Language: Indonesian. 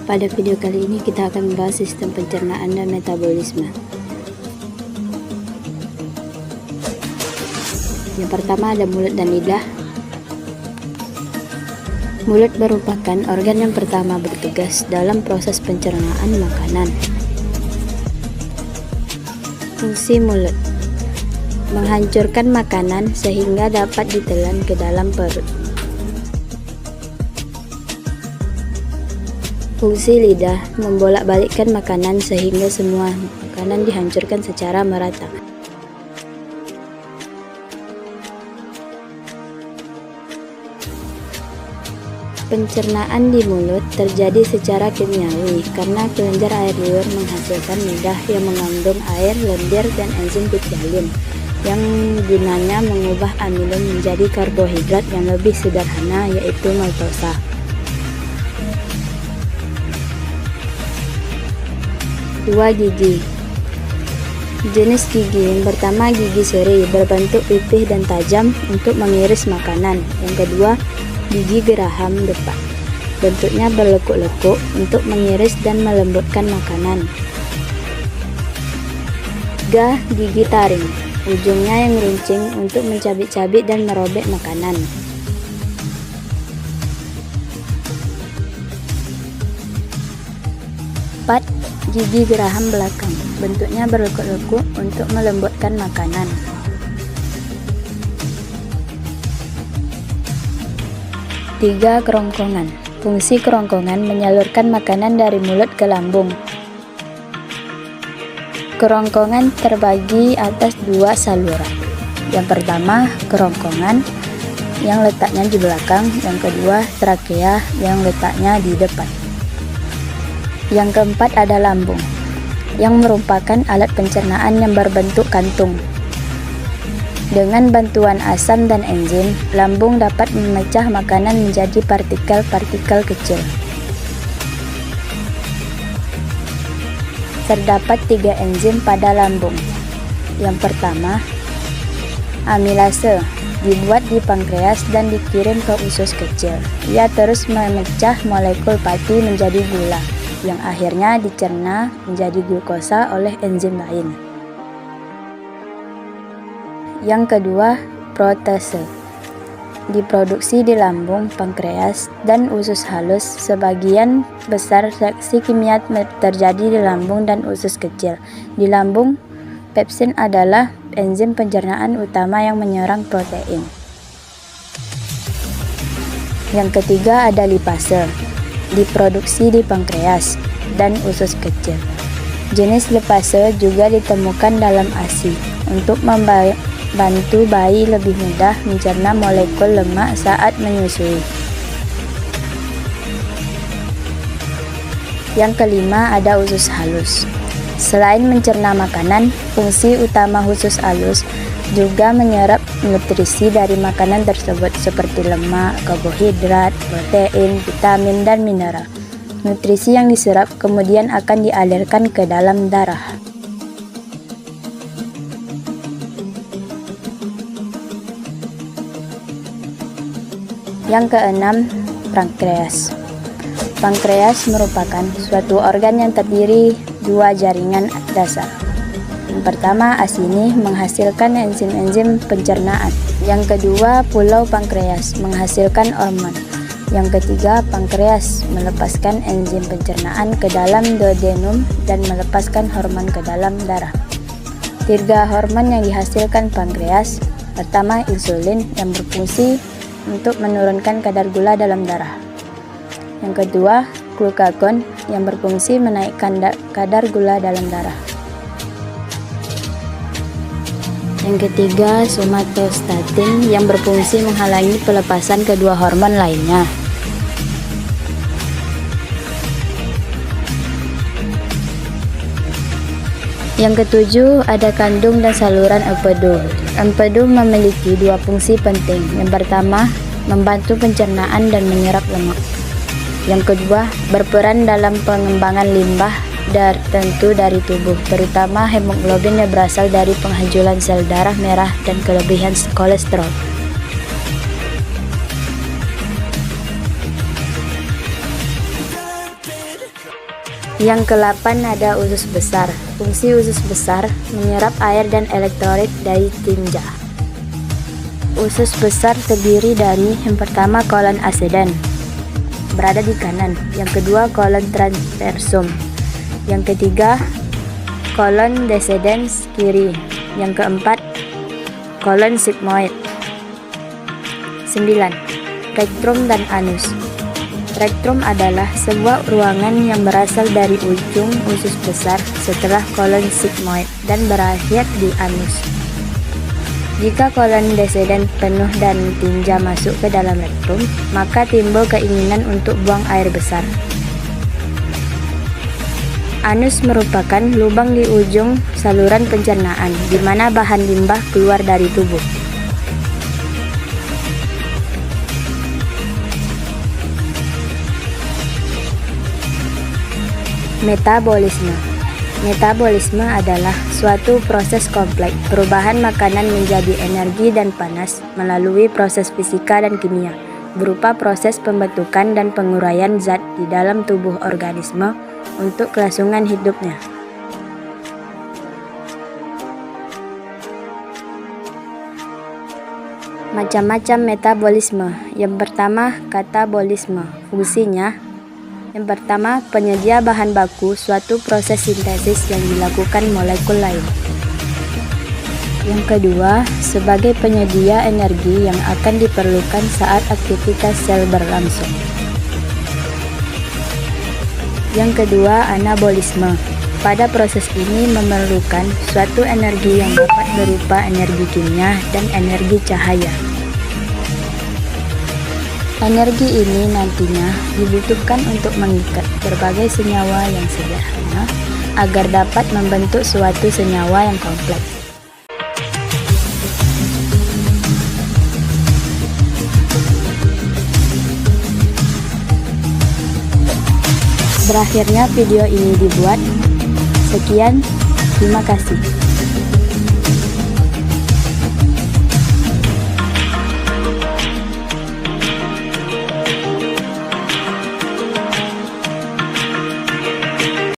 Pada video kali ini kita akan membahas sistem pencernaan dan metabolisme. Yang pertama ada mulut dan lidah. Mulut merupakan organ yang pertama bertugas dalam proses pencernaan makanan. Fungsi mulut: menghancurkan makanan sehingga dapat ditelan ke dalam perut. Fungsi lidah: membolak-balikkan makanan sehingga semua makanan dihancurkan secara merata. Pencernaan di mulut terjadi secara kimiawi karena kelenjar air liur menghasilkan lidah yang mengandung air, lendir, dan enzim ptyalin yang gunanya mengubah amilum menjadi karbohidrat yang lebih sederhana, yaitu maltosa. Dua gigi. Jenis gigi yang pertama gigi seri, berbentuk pipih dan tajam untuk mengiris makanan. Yang kedua, gigi geraham depan, bentuknya berlekuk-lekuk untuk mengiris dan melembutkan makanan. Gigi taring, ujungnya yang runcing untuk mencabik-cabik dan merobek makanan. Gigi geraham belakang, bentuknya berlekuk-lekuk untuk melembutkan makanan. Tiga, kerongkongan. Fungsi kerongkongan menyalurkan makanan dari mulut ke lambung. Kerongkongan terbagi atas dua saluran. Yang pertama, kerongkongan yang letaknya di belakang. Yang kedua, trakea yang letaknya di depan. Yang keempat ada lambung, yang merupakan alat pencernaan yang berbentuk kantung. Dengan bantuan asam dan enzim, lambung dapat memecah makanan menjadi partikel-partikel kecil. Terdapat 3 enzim pada lambung. Yang pertama, amilase, dibuat di pankreas dan dikirim ke usus kecil. Ia terus memecah molekul pati menjadi gula, yang akhirnya dicerna menjadi glukosa oleh enzim lain. Yang kedua, protase, diproduksi di lambung, pankreas, dan usus halus. Sebagian besar reaksi kimia terjadi di lambung dan usus kecil. Di lambung, pepsin adalah enzim pencernaan utama yang menyerang protein. Yang ketiga ada lipase, diproduksi di pankreas dan usus kecil. Jenis lipase juga ditemukan dalam ASI untuk membantu bayi lebih mudah mencerna molekul lemak saat menyusui. Yang kelima ada usus halus. Selain mencerna makanan, fungsi utama usus halus juga menyerap nutrisi dari makanan tersebut seperti lemak, karbohidrat, protein, vitamin, dan mineral. Nutrisi yang diserap kemudian akan dialirkan ke dalam darah. Yang keenam, pankreas. Pankreas merupakan suatu organ yang terdiri 2 jaringan dasar. Yang pertama, asini menghasilkan enzim-enzim pencernaan. Yang kedua, pulau pankreas menghasilkan hormon. Yang ketiga, pankreas melepaskan enzim pencernaan ke dalam duodenum dan melepaskan hormon ke dalam darah. 3 hormon yang dihasilkan pankreas. Pertama, insulin yang berfungsi untuk menurunkan kadar gula dalam darah. Yang kedua, glukagon yang berfungsi menaikkan kadar gula dalam darah. Yang ketiga, somatostatin yang berfungsi menghalangi pelepasan kedua hormon lainnya. Yang ketujuh, ada kandung dan saluran empedu. Empedu memiliki 2 fungsi penting. Yang pertama, membantu pencernaan dan menyerap lemak. Yang kedua, berperan dalam pengembangan limbah tertentu dari tubuh, terutama hemoglobin yang berasal dari penghancuran sel darah merah dan kelebihan kolesterol. Yang ke-8 ada usus besar. Fungsi usus besar menyerap air dan elektrolit dari tinja. Usus besar terdiri dari yang pertama kolon ascendens, berada di kanan. Yang kedua kolon transversum. Yang ketiga kolon descendens kiri. Yang keempat kolon sigmoid. 9. Rektrum dan anus. Rektrum adalah sebuah ruangan yang berasal dari ujung usus besar setelah kolon sigmoid dan berakhir di anus. Jika kolon descendens penuh dan tinja masuk ke dalam rektrum, maka timbul keinginan untuk buang air besar. Anus merupakan lubang di ujung saluran pencernaan, di mana bahan limbah keluar dari tubuh. Metabolisme. Metabolisme adalah suatu proses kompleks perubahan makanan menjadi energi dan panas melalui proses fisika dan kimia, berupa proses pembentukan dan penguraian zat di dalam tubuh organisme untuk kelangsungan hidupnya. Macam-macam metabolisme. Yang pertama, katabolisme. Fungsinya: yang pertama, penyedia bahan baku, suatu proses sintesis yang dilakukan molekul lain. Yang kedua, sebagai penyedia energi yang akan diperlukan saat aktivitas sel berlangsung. Yang kedua, anabolisme. Pada proses ini memerlukan suatu energi yang dapat berupa energi kimia dan energi cahaya. Energi ini nantinya dibutuhkan untuk mengikat berbagai senyawa yang sederhana agar dapat membentuk suatu senyawa yang kompleks. Berakhirnya video ini dibuat. Sekian, terima kasih.